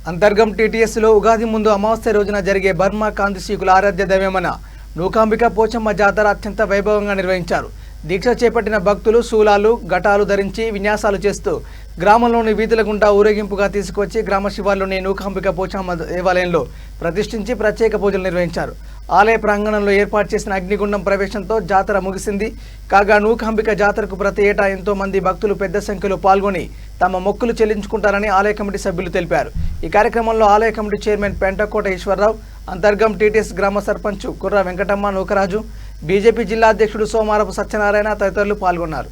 అంతర్గం టీటీఎస్లో ఉగాది ముందు అమావాస్య రోజున జరిగే బర్మా కాంతిశీకుల ఆరాధ్య దైవమైన నూకాంబిక పోచమ్మ జాతర అత్యంత వైభవంగా నిర్వహించారు. దీక్ష చేపట్టిన భక్తులు శూలాలు, ఘటాలు ధరించి విన్యాసాలు చేస్తూ గ్రామంలోని వీధుల గుండా ఊరేగింపుగా తీసుకొచ్చి గ్రామ శివార్లోని నూకాంబిక పోచమ్మ దేవాలయంలో ప్రతిష్ఠించి ప్రత్యేక పూజలు నిర్వహించారు. ఆలయ ప్రాంగణంలో ఏర్పాటు చేసిన అగ్నిగుండం ప్రవేశంతో జాతర ముగిసింది. కాగా నూకాంబిక జాతరకు ప్రతి ఏటా ఎంతో మంది భక్తులు పెద్ద సంఖ్యలో పాల్గొని తమ మొక్కులు చెల్లించుకుంటారని ఆలయ కమిటీ సభ్యులు తెలిపారు. ఈ కార్యక్రమంలో ఆలయ committee chairman Pentakota Eswararao, Antargam TTS గ్రామ సర్పంచ్ కుర్ర వెంకటమ్మ నూకరాజు, బీజేపీ జిల్లా అధ్యక్షుడు సోమారపు సత్యనారాయణ తదితరులు పాల్గొన్నారు.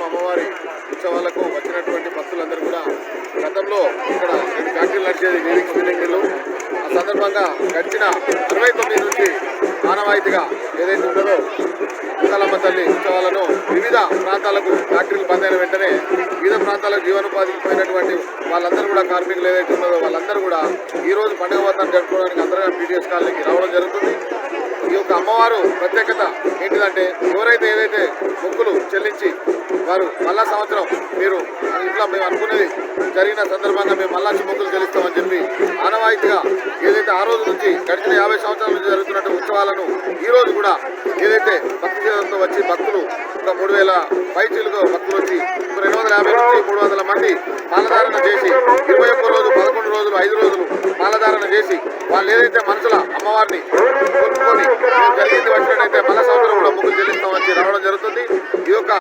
అమ్మవారి ఉత్సవాలకు వచ్చినటువంటి భక్తులందరూ కూడా గతంలో ఇక్కడ 2 ఫ్యాక్టరీలు నడిచేది వీవింగ్ స్పిన్నింగ్ మిల్లు. ఆ సందర్భంగా గడిచిన 69 నుంచి ఆనవాయితీగా ఏదైతే ఉన్నదో ముక్కలమ్మ తల్లి ఉత్సవాలను వివిధ ప్రాంతాలకు ఫ్యాక్టరీలు బంద్ అయిన వెంటనే వివిధ ప్రాంతాలకు జీవనోపాధికి పోయినటువంటి వాళ్ళందరూ కూడా కార్మికులు ఏదైతే ఉన్నదో వాళ్ళందరూ కూడా ఈరోజు పండుగ వాతావరణం జరుపుకోవడానికి అందరూ టీటీఎస్ కాలనీకి రావడం జరుగుతుంది. ఈ యొక్క అమ్మవారు ప్రత్యేకత ఏంటిదంటే ఎవరైతే ఏదైతే మొక్కులు చెల్లించి వారు మళ్ళా సంవత్సరం మీరు ఇట్లా మేము అనుకునేది జరిగిన సందర్భంగా మేము మళ్ళా మొక్కులు చెల్లిస్తామని చెప్పి ఆనవాయితీగా ఏదైతే ఆ రోజు నుంచి గడిచిన 50 సంవత్సరాల నుంచి జరుగుతున్న ఉత్సవాలను ఈ రోజు కూడా ఏదైతే భక్తి సేవలతో వచ్చి భక్తులు ఒక 3000 పైచీలుగా భక్తులు వచ్చి 250 నుంచి 300 మంది మాలధారణ చేసి 21 రోజు 11 రోజులు 5 రోజులు మాలధారణ చేసి వాళ్ళు ఏదైతే మనసుల అమ్మవారిని కొట్టుకొని జరిగింది వచ్చినట్టయితే మళ్ళా సంవత్సరం కూడా మొక్కులు చెల్లిస్తామని రావడం జరుగుతుంది. ఈ యొక్క